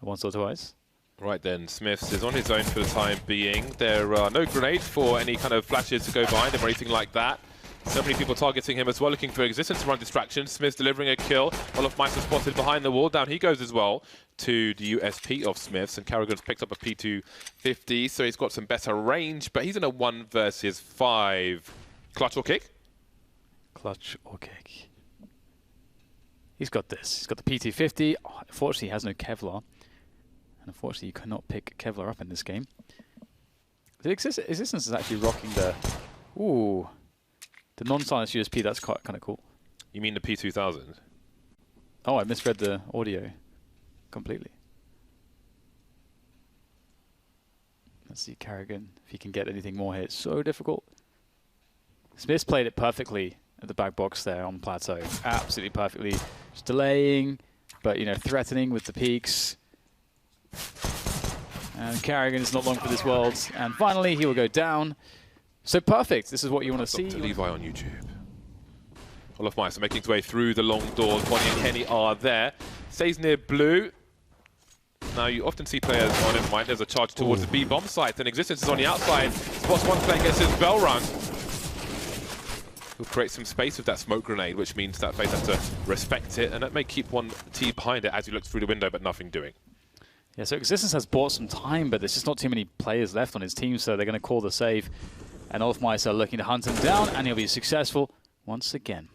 Once or twice. Right then, Smiths is on his own for the time being. There are no grenades for any kind of flashes to go behind him or anything like that. So many people targeting him as well, looking for existence to run distraction. Smiths delivering a kill. Olofmeister spotted behind the wall. Down he goes as well to the USP of Smiths. And Carrigan's picked up a P250, so he's got some better range, but he's in a 1 versus 5. Clutch or kick? Clutch or kick. He's got this. He's got the P250. Oh, unfortunately, he has no Kevlar. And unfortunately, you cannot pick Kevlar up in this game. The Existence is actually rocking the... Ooh. The non-silenced USP, that's quite kind of cool. You mean the P2000? Oh, I misread the audio completely. Let's see Carrigan, if he can get anything more here. It's so difficult. Smith's played it perfectly at the back box there on Plateau. Absolutely perfectly. Just delaying, but, you know, threatening with the peaks. And Carrigan is not long for this world. And finally, he will go down. So perfect. This is what you want to see. Dr. Levi on YouTube. Olofmeister making his way through the long doors. Bonnie and Kenny are there. Stays near blue. Now you often see players on it. Mind there's a charge towards the B bomb site. And Existence is on the outside. Spots one player, gets his bell rung. He'll create some space with that smoke grenade, which means that FaZe has to respect it, and that may keep one team behind it as he looks through the window, but nothing doing. Yeah, so Existence has bought some time, but there's just not too many players left on his team, so they're going to call the save. And Olofmeister looking to hunt him down, and he'll be successful once again.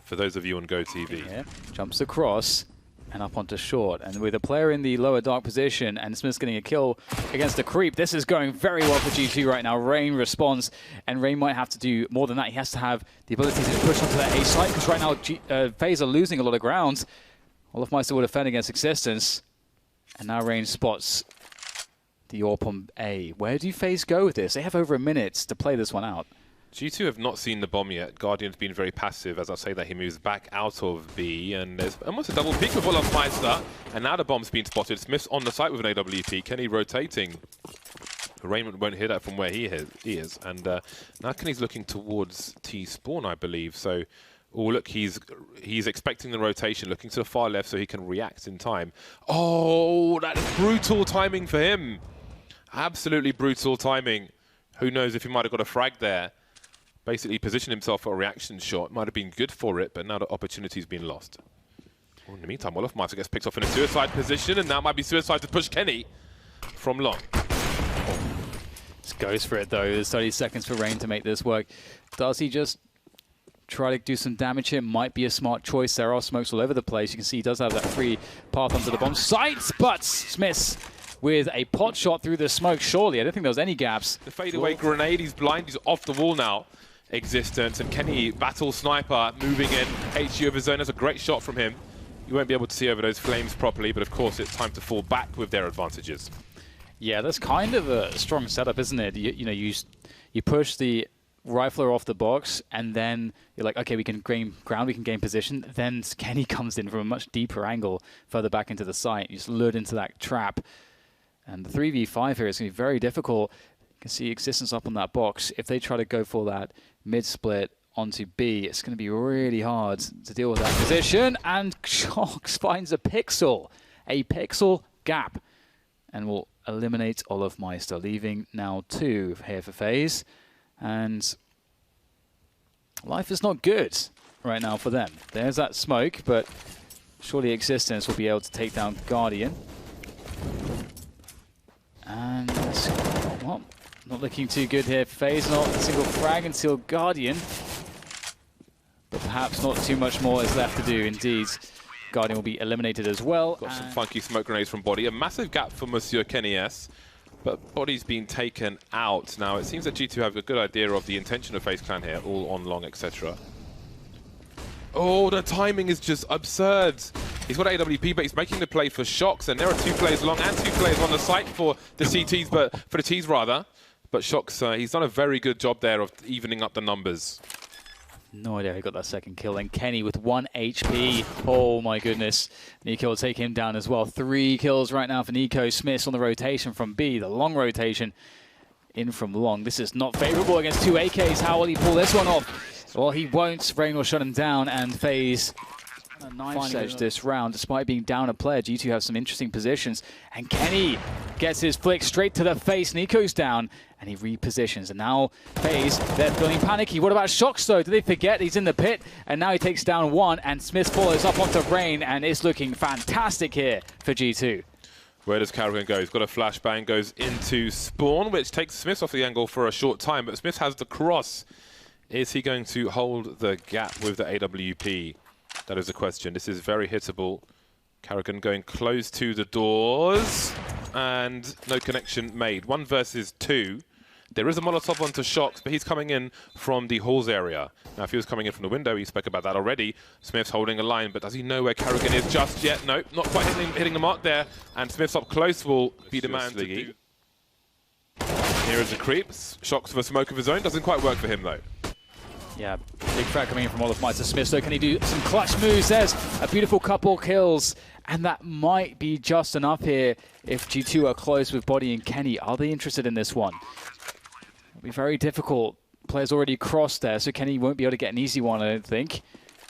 For those of you on GoTV. Yeah, jumps across and up onto short. And with a player in the lower dark position and Smith's getting a kill against the creep, this is going very well for G2 right now. Rain responds, and Rain might have to do more than that. He has to have the ability to push onto that A site, because right now FaZe are losing a lot of ground. Olofmeister will defend against Existence. And now Rain spots the AWP on A. Where do FaZe go with this? They have over a minute to play this one out. G2 have not seen the bomb yet. Guardian's been very passive. As I say that, he moves back out of B, and there's almost a double peek of Olofmeister. And now the bomb's been spotted. Smith's on the site with an AWP. Kenny rotating. Raymond won't hear that from where he is. And now Kenny's looking towards T-spawn, I believe. So, oh look, he's expecting the rotation, looking to the far left so he can react in time. Oh, that's brutal timing for him. Absolutely brutal timing. Who knows if he might have got a frag there. Basically positioned himself for a reaction shot. Might have been good for it, but now the opportunity's been lost. Well, in the meantime, Olofmeister gets picked off in a suicide position, and now might be suicide to push Kenny from long. Just goes for it, though. There's 30 seconds for Rain to make this work. Does he just try to do some damage here? Might be a smart choice. There are smokes all over the place. You can see he does have that free path onto the bomb site, but Smiths with a pot shot through the smoke, surely. I don't think there was any gaps. The fadeaway grenade, he's blind, he's off the wall now. Existence, and Kenny, battle sniper, moving in, HU of his own. That's a great shot from him. You won't be able to see over those flames properly, but of course it's time to fall back with their advantages. Yeah, that's kind of a strong setup, isn't it? You know, you push the rifler off the box, and then you're like, okay, we can gain ground, we can gain position. Then Kenny comes in from a much deeper angle, further back into the site. You just lured into that trap. And the 3v5 here is going to be very difficult. You can see Existence up on that box. If they try to go for that mid-split onto B, it's going to be really hard to deal with that position. And Shocks finds a pixel gap, and will eliminate Olofmeister, leaving now 2 here for FaZe. And life is not good right now for them. There's that smoke, but surely Existence will be able to take down Guardian. And well, not looking too good here. FaZe not a single frag until Guardian. But perhaps not too much more is left to do. Indeed, Guardian will be eliminated as well. Got some funky smoke grenades from Body. A massive gap for Monsieur Kenny S. But Body's been taken out. Now, it seems that G2 have a good idea of the intention of FaZe Clan here. All on long, etc. Oh, the timing is just absurd. He's got AWP, but he's making the play for Shocks, and there are 2 players long and 2 players on the site for the CTs, but for the Ts rather. But Shocks, he's done a very good job there of evening up the numbers. No idea he got that second kill. And Kenny with 1 HP. Oh my goodness. Nico will take him down as well. 3 kills right now for Nico. Smiths on the rotation from B, the long rotation in from long. This is not favorable against 2 AKs. How will he pull this one off? Well, he won't. Rain will shut him down, and FaZe A knife edge this round, despite being down a player. G2 have some interesting positions, and Kenny gets his flick straight to the face. Nico's down, and he repositions. And now FaZe, they're feeling panicky. What about Shox though? Do they forget he's in the pit? And now he takes down one, and Smith follows up onto Rain, and it's looking fantastic here for G2. Where does Carrigan go? He's got a flashbang, goes into spawn, which takes Smith off the angle for a short time, but Smith has the cross. Is he going to hold the gap with the AWP? That is the question. This is very hittable. Carrigan going close to the doors, and no connection made. 1 versus 2. There is a Molotov onto Shox, but he's coming in from the halls area. Now, if he was coming in from the window, he spoke about that already. Smith's holding a line, but does he know where Carrigan is just yet? No, not quite hitting the mark there. And Smith's up close will be the man to do. Here is the creeps. Shox for a smoke of his own. Doesn't quite work for him, though. Yeah, big frag coming in from all of Meister Smith. So can he do some clutch moves? There's a beautiful couple kills, and that might be just enough here if G2 are close with Body and Kenny. Are they interested in this one? It'll be very difficult. Players already crossed there, so Kenny won't be able to get an easy one, I don't think.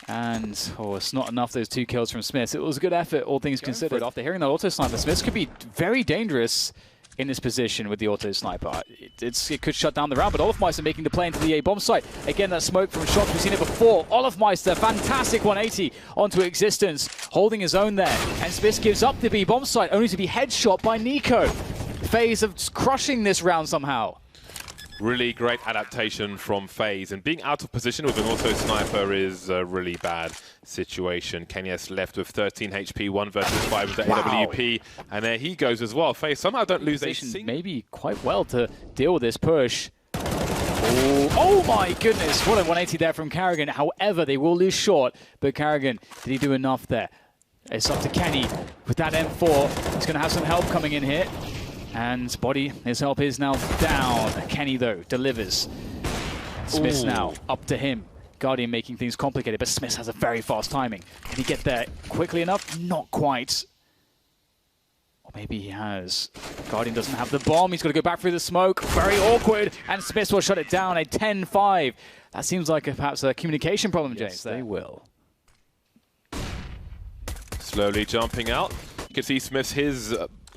And, oh, it's not enough, those 2 kills from Smith. It was a good effort, all things considered. After hearing that auto sniper, Smith could be very dangerous in this position with the auto sniper. It could shut down the round, but Olofmeister making the play into the A bomb site. Again, that smoke from Shox, we've seen it before. Olofmeister, fantastic 180 onto Existence, holding his own there. And Smith gives up the B bomb site, only to be headshot by Nico. FaZe of crushing this round somehow. Really great adaptation from FaZe, and being out of position with an auto sniper is a really bad situation. Kenyes left with 13 HP, 1 versus 5 with the AWP, and there he goes as well. FaZe somehow don't lose a maybe quite well to deal with this push. Oh my goodness, what a 180 there from Carrigan. However, they will lose short, but Carrigan, did he do enough there? It's up to Kenny with that M4. He's going to have some help coming in here. And Body, his help is now down. Kenny, though, delivers. Smith now up to him. Guardian making things complicated, but Smith has a very fast timing. Can he get there quickly enough? Not quite. Or maybe he has. Guardian doesn't have the bomb. He's got to go back through the smoke. Very awkward. And Smith will shut it down. A 10-5. That seems like perhaps a communication problem, James. Yes, they will. Slowly jumping out. You can see Smith's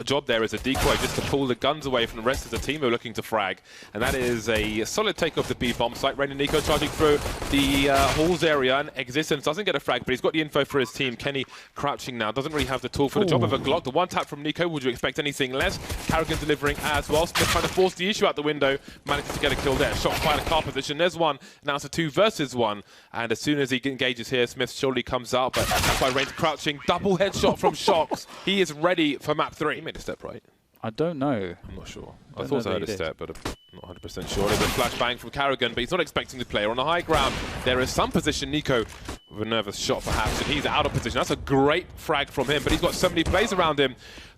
job there as a decoy, just to pull the guns away from the rest of the team who are looking to frag. And that is a solid take off the B bomb site. Rain and Nico charging through the halls area, and Existence doesn't get a frag, but he's got the info for his team. Kenny crouching now, doesn't really have the tool for the job of a Glock. The one tap from Nico, would you expect anything less? Carrigan delivering as well. Smith trying to force the issue out the window, manages to get a kill there. Shot by the car position. There's one. Now it's a 2 versus 1. And as soon as he engages here, Smith surely comes out, but that's why Rain's crouching. Double headshot from Shox. He is ready for map 3. He made a step right. I don't know. I'm not sure. I thought I heard a step, but I'm not 100% sure. There's a flashbang from Carrigan, but he's not expecting the player on the high ground. There is some position. Nico with a nervous shot perhaps, and he's out of position. That's a great frag from him, but he's got so many plays around him.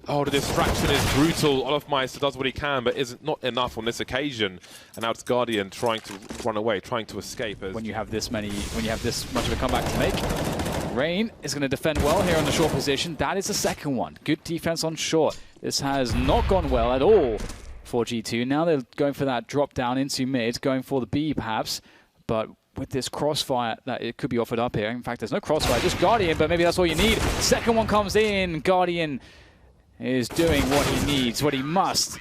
Oh, the distraction is brutal. Olofmeister does what he can, but isn't not enough on this occasion. And now it's Guardian trying to run away, trying to escape. When you have this much of a comeback to make, Rain is going to defend well here on the short position. That is the second one. Good defense on short. This has not gone well at all for G2. Now they're going for that drop down into mid, going for the B perhaps, but with this crossfire, that it could be offered up here. In fact, there's no crossfire, just Guardian, but maybe that's all you need. Second one comes in. Guardian is doing what he needs, what he must,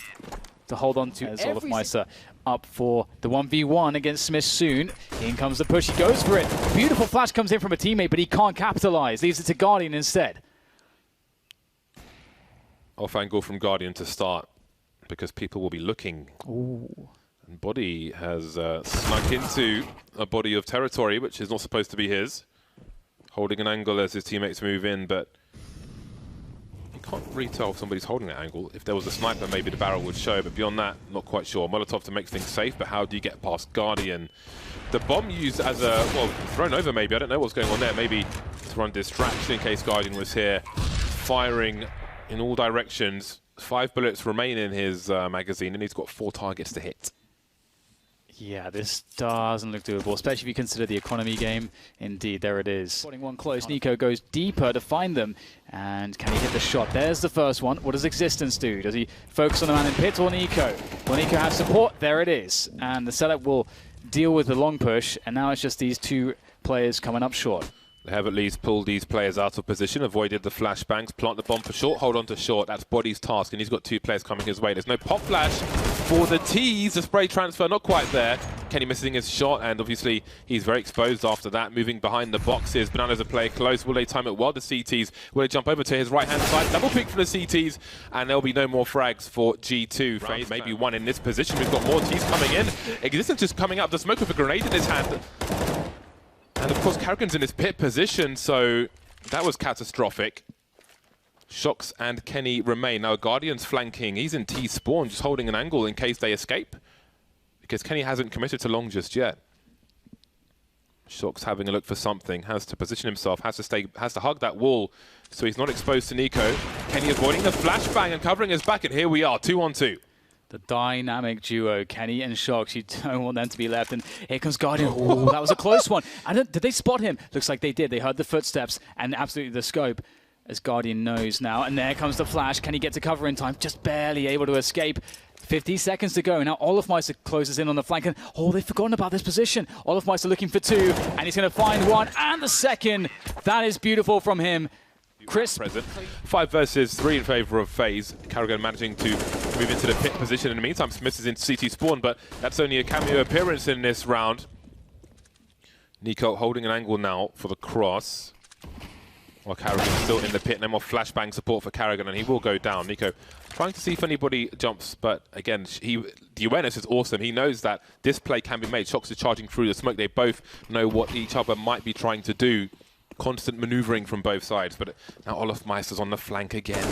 to hold on to. As Olofmeister up for the 1v1 against Smith soon. In comes the push, he goes for it. Beautiful flash comes in from a teammate, but he can't capitalize. Leaves it to Guardian instead. Off angle from Guardian to start, because people will be looking. Ooh. And Body has snuck into a body of territory, which is not supposed to be his. Holding an angle as his teammates move in, but you can't really tell if somebody's holding that angle. If there was a sniper, maybe the barrel would show, but beyond that, not quite sure. Molotov to make things safe, but how do you get past Guardian? The bomb used as a, well, thrown over maybe. I don't know what's going on there. Maybe to run distraction in case Guardian was here. Firing in all directions. 5 bullets remain in his magazine, and he's got 4 targets to hit. Yeah, this doesn't look doable, especially if you consider the economy game. Indeed, there it is. Spotting one close, Nico goes deeper to find them. And can he hit the shot? There's the first one. What does Existence do? Does he focus on the man in pit or Nico? Will Nico have support? There it is. And the setup will deal with the long push, and now it's just these 2 players coming up short. They have at least pulled these players out of position, avoided the flashbangs, plant the bomb for short, hold on to short. That's Body's task, and he's got 2 players coming his way. There's no pop flash for the T's. The spray transfer not quite there. Kenny missing his shot, and obviously he's very exposed after that, moving behind the boxes. Bananas are playing close. Will they time it well? The CTs will they jump over to his right-hand side? Double pick from the CTs, and there'll be no more frags for G2. FaZe maybe one in this position. We've got more T's coming in. Existence just coming up, the smoke with a grenade in his hand. And of course, Karrigan's in his pit position, so that was catastrophic. Shox and Kenny remain. Now Guardian's flanking. He's in T spawn, just holding an angle in case they escape. Because Kenny hasn't committed to long just yet. Shox having a look for something, has to position himself, has to hug that wall, so he's not exposed to Nico. Kenny avoiding the flashbang and covering his back, and here we are, 2-on-2. The dynamic duo, Kenny and Shox. You don't want them to be left. And here comes Guardian. Oh, that was a close one. Did they spot him? Looks like they did. They heard the footsteps and absolutely the scope, as Guardian knows now. And there comes the flash. Can he get to cover in time? Just barely able to escape. 50 seconds to go. Now Olofmeister closes in on the flank. And, oh, they've forgotten about this position. Olofmeister looking for 2. And he's going to find 1 and the second. That is beautiful from him. Chris. 5 versus 3 in favor of FaZe. Karrigan managing to move into the pit position. In the meantime, Smith is in CT spawn, but that's only a cameo appearance in this round. Nico holding an angle now for the cross. While Karrigan's still in the pit. No more flashbang support for Karrigan, and he will go down. Nico trying to see if anybody jumps, but again, the awareness is awesome. He knows that this play can be made. Shox is charging through the smoke. They both know what each other might be trying to do. Constant maneuvering from both sides, but now Olofmeister's on the flank again.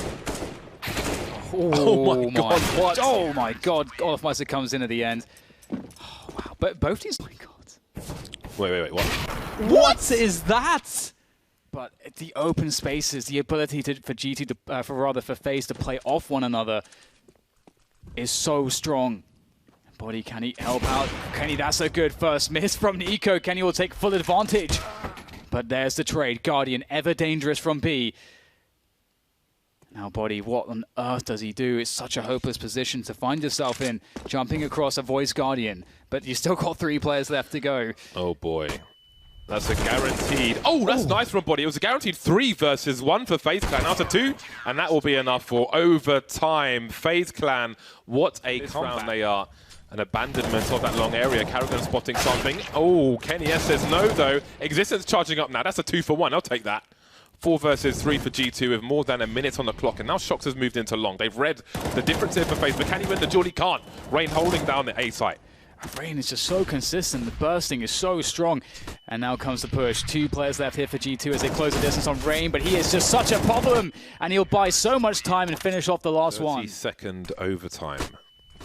Oh my god, what? Oh my god, Olofmeister comes in at the end. Oh, wow, but both these, oh my god. Wait, what? What is that? But the open spaces, the ability for G2 to, for FaZe to play off one another is so strong. Body, can he help out? Kenny, that's a good first miss from Nico. Kenny will take full advantage. But there's the trade. Guardian, ever dangerous from B. Now, Body, what on earth does he do? It's such a hopeless position to find yourself in. Jumping across avoids Guardian. But you still got 3 players left to go. Oh, boy. That's a guaranteed... Oh, that's nice from Body. It was a guaranteed 3 versus 1 for FaZe Clan. Now to 2. And that will be enough for overtime. FaZe Clan, what a comeback they are. An abandonment of that long area. Karrigan spotting something. Oh, Kenny S says no, though. Existence charging up now. That's a 2 for 1. I'll take that. 4 versus 3 for G2 with more than a minute on the clock. And now Shox has moved into long. They've read the difference here for FaZe, but can he win the duel? He can't. Rain holding down the A site. Rain is just so consistent. The bursting is so strong. And now comes the push. 2 players left here for G2 as they close the distance on Rain, but he is just such a problem. And he'll buy so much time and finish off the last one. 30-second overtime.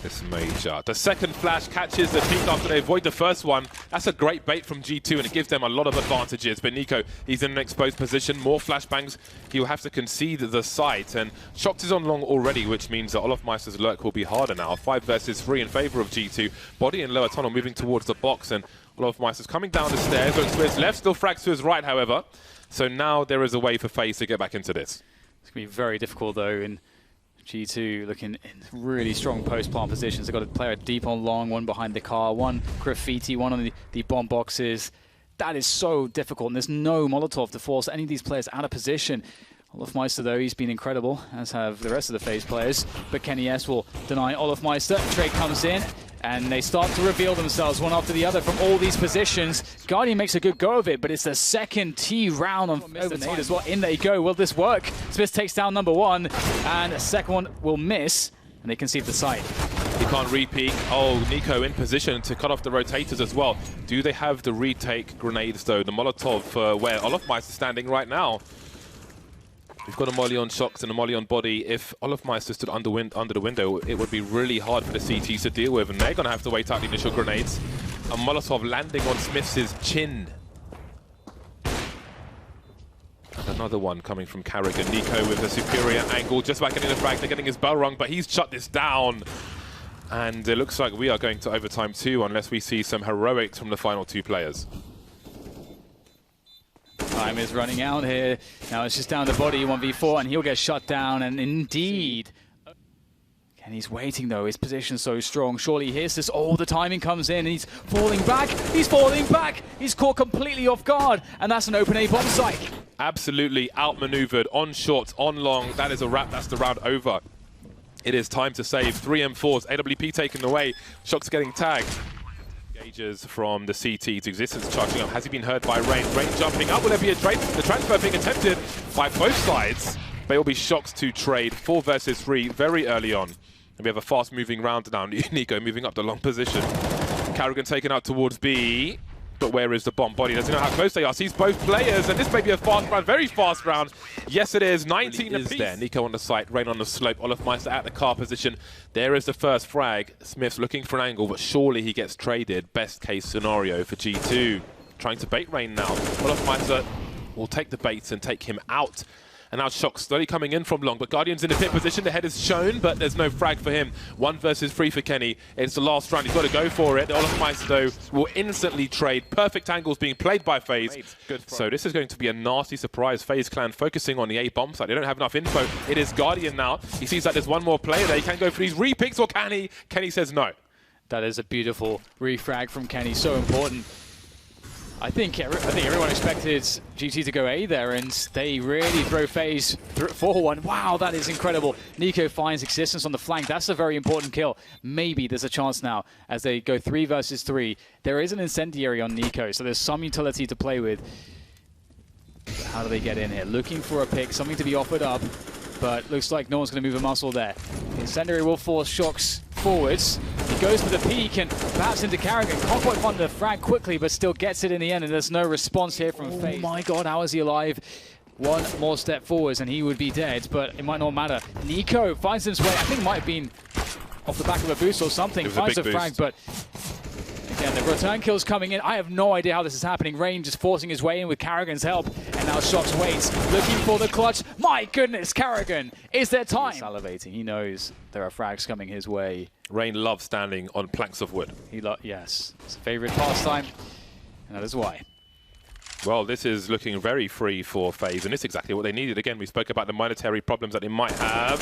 This major. The second flash catches the peak after they avoid the first one. That's a great bait from G2, and it gives them a lot of advantages. But Nico, he's in an exposed position. More flashbangs. He'll have to concede the site. And Shox is on long already, which means that Olofmeister's lurk will be harder now. 5 versus 3 in favor of G2. Body in lower tunnel moving towards the box, and Olofmeister's coming down the stairs. Looks to his left, still frags to his right, however. So now there is a way for FaZe to get back into this. It's going to be very difficult, though, in G2 looking in really strong post-plant positions. They've got a player deep on long, one behind the car, one graffiti, one on the bomb boxes. That is so difficult, and there's no Molotov to force any of these players out of position. Olofmeister, though, he's been incredible, as have the rest of the FaZe players. But Kenny S will deny Olofmeister. Trade comes in, and they start to reveal themselves one after the other from all these positions. Guardian makes a good go of it, but it's the second T round on overnight as well. In they go. Will this work? Smith takes down number 1, and the second one will miss, and they concede the site. He can't re-peek. Oh, Nico in position to cut off the rotators as well. Do they have the retake grenades, though? The Molotov where Olofmeister's standing right now. We've got a molly on Shox and a molly on Body. If Olofmeister stood under the window, it would be really hard for the CTs to deal with, and they're going to have to wait out the initial grenades. A Molotov landing on Smith's chin. And another one coming from Karrigan. Nico with a superior angle, just about getting the frag. They're getting his bell rung, but he's shut this down. And it looks like we are going to overtime too, unless we see some heroics from the final 2 players. Time is running out here. Now it's just down to Body, 1v4, and he'll get shut down, and indeed. And he's waiting though, his position's so strong. Surely he hears this, oh, the timing comes in and he's falling back. He's falling back. He's caught completely off guard. And that's an open A bomb site. Absolutely outmaneuvered on short, on long. That is a wrap, that's the round over. It is time to save 3 M4s, AWP taken away, Shox getting tagged. Engages from the CT's existence charging up. Has he been heard by Rain? Rain jumping up, will there be a trade? The transfer being attempted by both sides. But it will be Shox to trade 4 versus 3 very early on. And we have a fast-moving round now. Nico moving up the long position. Carrigan taken out towards B. But where is the bomb body? Doesn't know how close they are. Sees both players, and this may be a fast round, very fast round. Yes, it is. 19 apiece. There. Nico on the site, Rain on the slope. Olofmeister at the car position. There is the first frag. Smith's looking for an angle, but surely he gets traded. Best case scenario for G2. Trying to bait Rain now. Olofmeister will take the baits and take him out. And now Shox slowly coming in from long, but Guardian's in the pit position. The head is shown, but there's no frag for him. 1 versus 3 for Kenny. It's the last round. He's got to go for it. The Olofmeister will instantly trade. Perfect angles being played by FaZe. So this is going to be a nasty surprise. FaZe clan focusing on the A bomb side. They don't have enough info. It is Guardian now. He sees that there's one more player there. He can go for these repicks, or can he? Kenny says no. That is a beautiful refrag from Kenny. So important. I think everyone expected GT to go A there, and they really throw FaZe for one. Wow, that is incredible. Nico finds existence on the flank. That's a very important kill. Maybe there's a chance now as they go 3 versus 3. There is an incendiary on Nico, so there's some utility to play with. How do they get in here? Looking for a pick, something to be offered up, but looks like no one's going to move a muscle there. Incendiary will force Shox forwards. He goes for the peak and perhaps into Carrigan. Can't quite find the frag quickly, but still gets it in the end, and there's no response here from FaZe. Oh my god, how is he alive? One more step forwards and he would be dead, but it might not matter. Nico finds his way. I think it might have been off the back of a boost or something. Finds a frag, but again, the return kill's coming in. I have no idea how this is happening. Rain just forcing his way in with Carrigan's help. And now Shox waits, looking for the clutch. My goodness, Carrigan, is there time? He's salivating. He knows there are frags coming his way. Rain loves standing on planks of wood. Yes, it's a favorite pastime, and that is why. Well, this is looking very free for FaZe, and it's exactly what they needed. Again, we spoke about the monetary problems that they might have.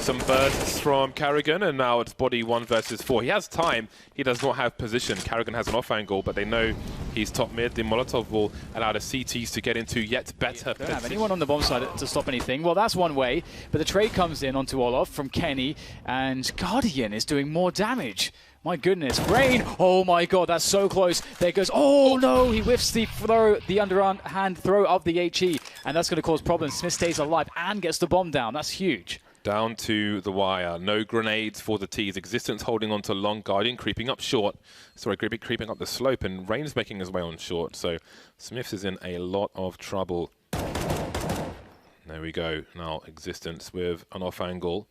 Some bursts from Carrigan, and now it's body 1 versus 4. He has time. He does not have position. Carrigan has an off angle, but they know he's top mid. The Molotov will allow the CTs to get into yet better position. Don't have anyone on the bomb side to stop anything. Well, that's one way, but the trade comes in onto Olof from Kenny, and Guardian is doing more damage. My goodness, Rain! Oh my god, that's so close. There goes, oh no, he whiffs the throw, the underhand throw of the HE, and that's going to cause problems. Smith stays alive and gets the bomb down. That's huge. Down to the wire. No grenades for the T's. Existence holding on to long. Guardian creeping up short. Sorry, creeping up the slope, and Rain's making his way on short. So Smiths is in a lot of trouble. There we go. Now Existence with an off angle.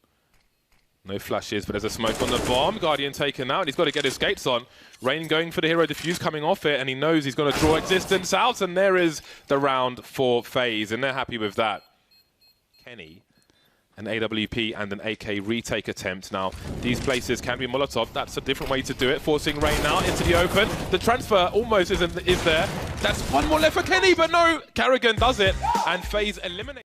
No flashes, but there's a smoke on the bomb. Guardian taken out, and he's got to get his skates on. Rain going for the hero defuse, coming off it, and he knows he's going to draw Existence out, and there is the round for FaZe, and they're happy with that. Kenny, an AWP and an AK retake attempt. Now, these places can be Molotov. That's a different way to do it. Forcing Rain now into the open. The transfer almost is there. That's one more left for Kenny, but no! Carrigan does it, and FaZe eliminates.